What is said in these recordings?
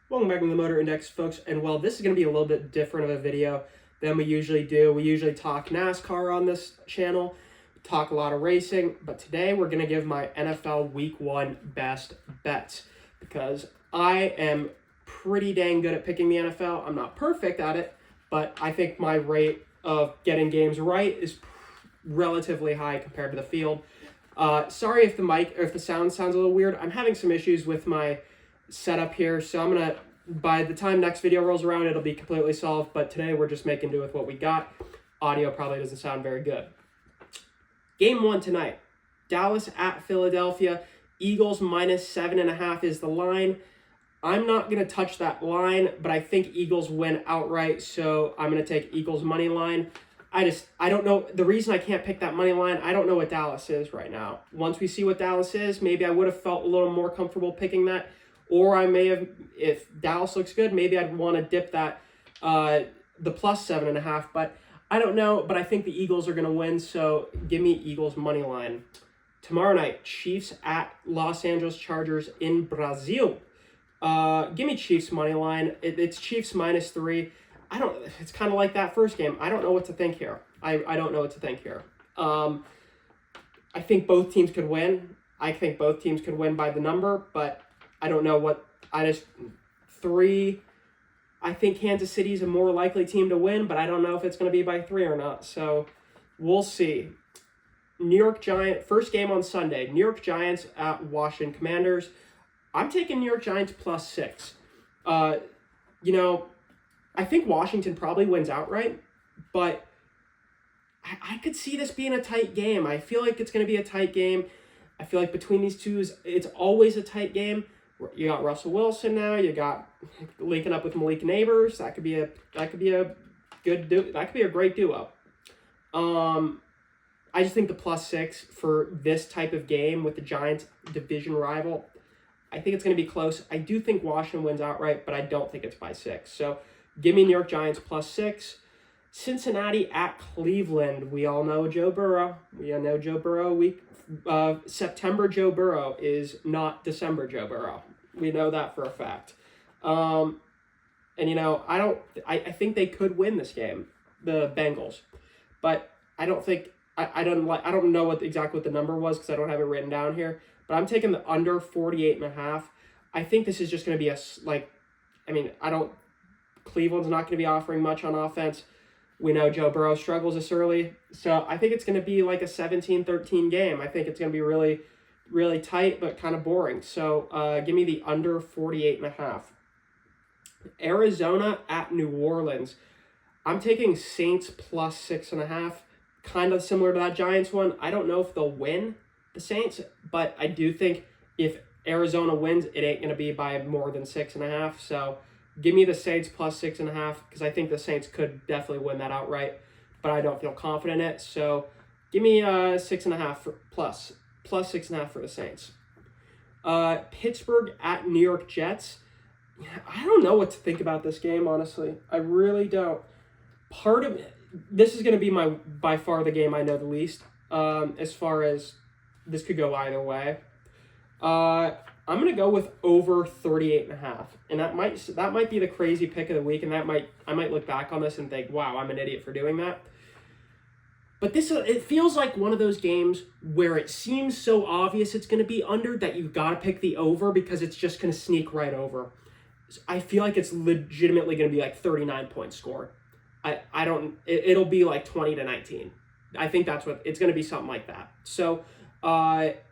Welcome back to the Motor Index, folks. And well, this is going to be a little bit different of a video than we usually do. We usually talk NASCAR on this channel, talk a lot of racing, but today we're going to give my NFL Week 1 best bets because I am pretty dang good at picking the NFL. I'm not perfect at it, but I think my rate of getting games right is relatively high compared to the field. Sorry if the mic or if the sound sounds a little weird. I'm having some issues with my setup here, so I'm gonna, by the time next video rolls around, it'll be completely solved, but today we're just making do with what we got. Audio probably doesn't sound very good. Game 1 tonight, Dallas at Philadelphia. Eagles minus 7.5 is the line. I'm not going to touch that line, but I think Eagles win outright, so I'm going to take Eagles money line. I don't know. The reason I can't pick that money line, I don't know what Dallas is right now. Once we see what Dallas is, maybe I would have felt a little more comfortable picking that. Or I may have, if Dallas looks good, maybe I'd want to dip that, the plus 7.5. But I don't know. But I think the Eagles are going to win, so give me Eagles money line. Tomorrow night, Chiefs at Los Angeles Chargers in Brazil. Give me Chiefs money line. It's Chiefs minus 3. It's kind of like that first game. I don't know what to think here. I don't know what to think here. I think both teams could win. I think both teams could win by the number, but I don't know what. I think Kansas City's a more likely team to win, but I don't know if it's going to be by 3 or not. So we'll see. New York Giants, first game on Sunday. New York Giants at Washington Commanders. I'm taking New York Giants plus 6. I think Washington probably wins outright, but I could see this being a tight game. I feel like it's going to be a tight game. I feel like between these two, it's always a tight game. You got Russell Wilson now. You got linking up with Malik Neighbors. That could be a great duo. I just think the plus 6 for this type of game with the Giants division rival, I think it's going to be close. I do think Washington wins outright, but I don't think it's by 6. So give me New York Giants plus 6. Cincinnati at Cleveland. We all know Joe Burrow. September Joe Burrow is not December Joe Burrow. We know that for a fact. I think they could win this game, the Bengals, but I don't think I don't know exactly what the number was because I don't have it written down here. But I'm taking the under 48.5. I think this is just going to be Cleveland's not going to be offering much on offense. We know Joe Burrow struggles this early. So I think it's going to be like a 17-13 game. I think it's going to be really, really tight, but kind of boring. So give me the under 48.5. Arizona at New Orleans. I'm taking Saints plus 6.5. Kind of similar to that Giants one. I don't know if they'll win, the Saints, but I do think if Arizona wins, it ain't going to be by more than 6.5. So give me the Saints plus 6.5 because I think the Saints could definitely win that outright, but I don't feel confident in it. So give me 6.5 plus 6.5 for the Saints. Pittsburgh at New York Jets. I don't know what to think about this game, honestly. I really don't. Part of it, this is going to be by far the game I know the least. As far as this could go either way. I'm going to go with over 38.5. And that might be the crazy pick of the week, and I might look back on this and think, wow, I'm an idiot for doing that. But it feels like one of those games where it seems so obvious it's going to be under that you've got to pick the over because it's just going to sneak right over. I feel like it's legitimately going to be like 39 points scored. It'll be like 20-19. I think that's what it's going to be, something like that. So, like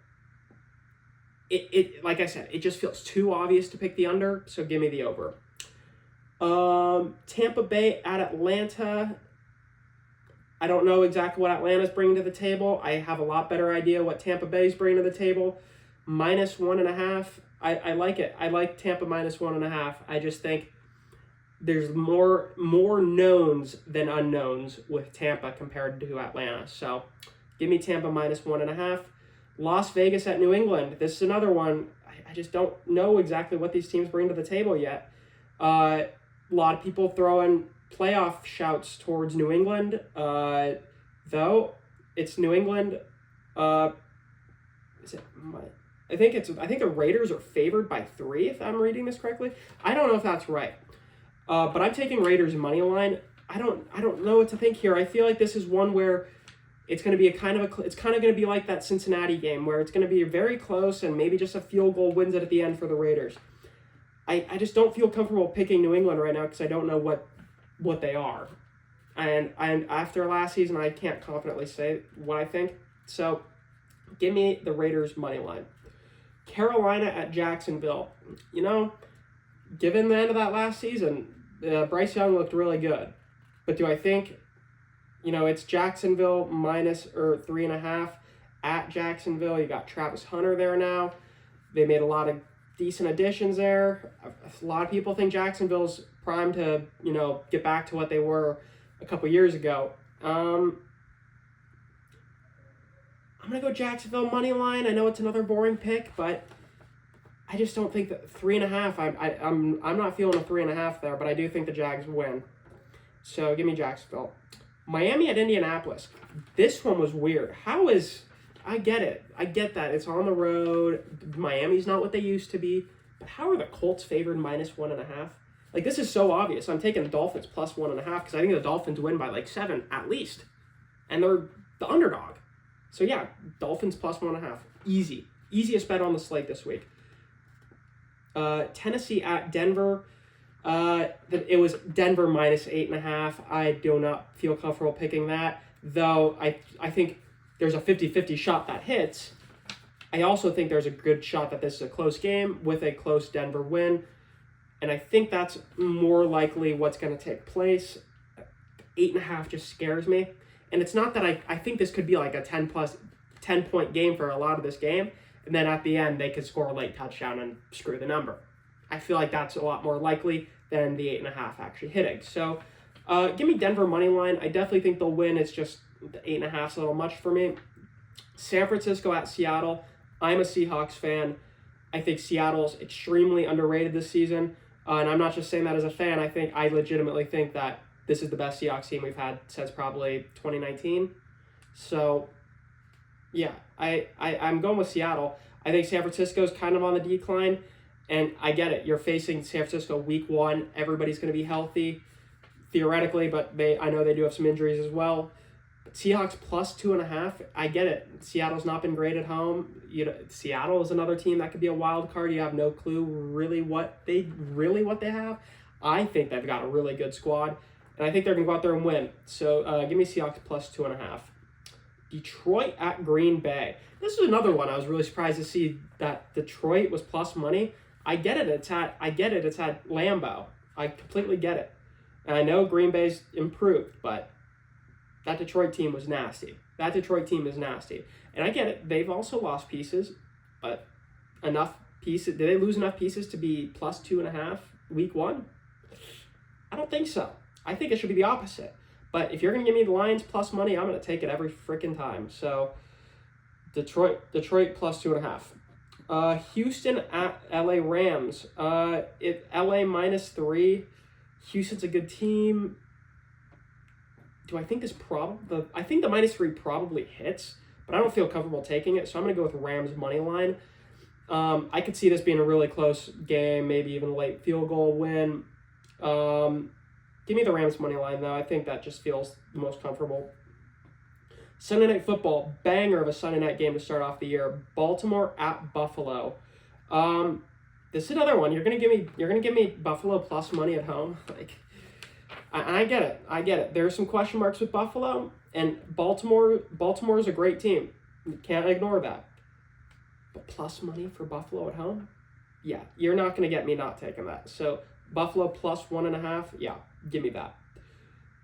I said, it just feels too obvious to pick the under. So give me the over. Tampa Bay at Atlanta. I don't know exactly what Atlanta's bringing to the table. I have a lot better idea what Tampa Bay's bringing to the table. Minus 1.5. I like it. I like Tampa minus 1.5. I just think there's more knowns than unknowns with Tampa compared to Atlanta. So give me Tampa minus 1.5. Las Vegas at New England. This is another one. I just don't know exactly what these teams bring to the table yet. A lot of people throwing playoff shouts towards New England. Though it's New England. I think the Raiders are favored by 3, if I'm reading this correctly. I don't know if that's right. But I'm taking Raiders money line. I don't know what to think here. I feel like this is one where it's going to be it's kind of going to be like that Cincinnati game where it's going to be very close and maybe just a field goal wins it at the end for the Raiders. I just don't feel comfortable picking New England right now because I don't know what they are. And after last season, I can't confidently say what I think. So give me the Raiders money line. Carolina at Jacksonville. You know, given the end of that last season, Bryce Young looked really good. But do I think, it's Jacksonville minus or 3.5 at Jacksonville? You got Travis Hunter there now. They made a lot of decent additions there. A lot of people think Jacksonville's primed to, get back to what they were a couple years ago. I'm going to go Jacksonville money line. I know it's another boring pick, but I just don't think that 3.5. I'm not feeling a 3.5 there, but I do think the Jags win. So give me Jacksonville. Miami at Indianapolis. This one was weird. I get it. I get that. It's on the road. Miami's not what they used to be. But how are the Colts favored minus 1.5? Like, this is so obvious. I'm taking the Dolphins plus 1.5 because I think the Dolphins win by like 7 at least. And they're the underdog. So yeah, Dolphins plus 1.5. Easy. Easiest bet on the slate this week. Tennessee at Denver. It was Denver minus 8.5. I do not feel comfortable picking that. Though I think there's a 50-50 shot that hits. I also think there's a good shot that this is a close game with a close Denver win. And I think that's more likely what's going to take place. 8.5 just scares me. And it's not that I think this could be like a 10-point game for a lot of this game. And then at the end, they could score a late touchdown and screw the number. I feel like that's a lot more likely than the 8.5 actually hitting. So give me Denver money line. I definitely think they'll win. It's just the 8.5 is a little much for me. San Francisco at Seattle. I'm a Seahawks fan. I think Seattle's extremely underrated this season. And I'm not just saying that as a fan. I legitimately think that this is the best Seahawks team we've had since probably 2019. So, yeah, I'm going with Seattle. I think San Francisco's kind of on the decline. And I get it. You're facing San Francisco week 1. Everybody's going to be healthy, theoretically, but I know they do have some injuries as well. Seahawks plus 2.5. I get it. Seattle's not been great at home. Seattle is another team that could be a wild card. You have no clue really what they have. I think they've got a really good squad, and I think they're gonna go out there and win. So give me Seahawks plus 2.5. Detroit at Green Bay. This is another one I was really surprised to see that Detroit was plus money. I get it. It's at Lambeau. I completely get it. And I know Green Bay's improved, but that Detroit team was nasty. That Detroit team is nasty. And I get it. They've also lost pieces, but enough pieces. Did they lose enough pieces to be plus 2.5 week 1? I don't think so. I think it should be the opposite. But if you're going to give me the Lions plus money, I'm going to take it every freaking time. So Detroit plus 2.5. Houston at LA Rams. LA minus 3. Houston's a good team. Do I think I think the minus 3 probably hits, but I don't feel comfortable taking it, so I'm going to go with Rams money line. I could see this being a really close game, maybe even a late field goal win. Give me the Rams money line, though. I think that just feels the most comfortable. Sunday Night Football, banger of a Sunday night game to start off the year. Baltimore at Buffalo. This is another one. You're gonna give me Buffalo plus money at home. Like, I get it. There are some question marks with Buffalo, and Baltimore is a great team. You can't ignore that. But plus money for Buffalo at home? Yeah, you're not gonna get me not taking that. So Buffalo plus 1.5, yeah, give me that.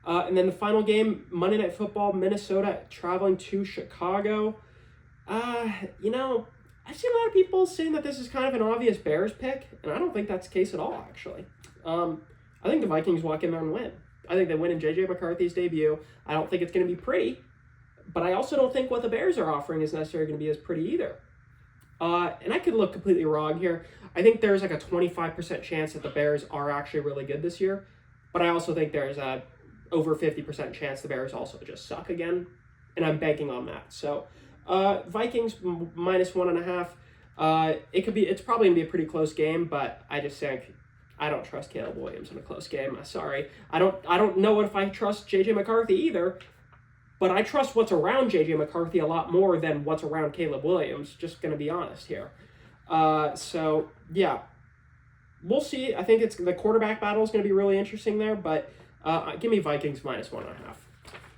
And then the final game, Monday Night Football, Minnesota traveling to Chicago. I've seen a lot of people saying that this is kind of an obvious Bears pick, and I don't think that's the case at all, actually. I think the Vikings walk in there and win. I think they win in J.J. McCarthy's debut. I don't think it's going to be pretty, but I also don't think what the Bears are offering is necessarily going to be as pretty either. And I could look completely wrong here. I think there's like a 25% chance that the Bears are actually really good this year, but I also think there's a over 50% chance the Bears also just suck again, and I'm banking on that. So Vikings minus 1.5. It's probably gonna be a pretty close game, but I just think I don't trust Caleb Williams in a close game. Sorry, I don't know if I trust JJ McCarthy either, but I trust what's around JJ McCarthy a lot more than what's around Caleb Williams. Just gonna be honest here. So yeah, we'll see. I think the quarterback battle is gonna be really interesting there, but give me Vikings -1.5.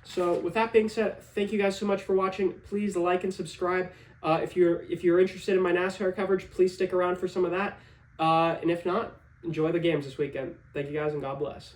So with that being said, thank you guys so much for watching. Please like and subscribe. If you're interested in my NASCAR coverage, please stick around for some of that. And if not, enjoy the games this weekend. Thank you guys, and God bless.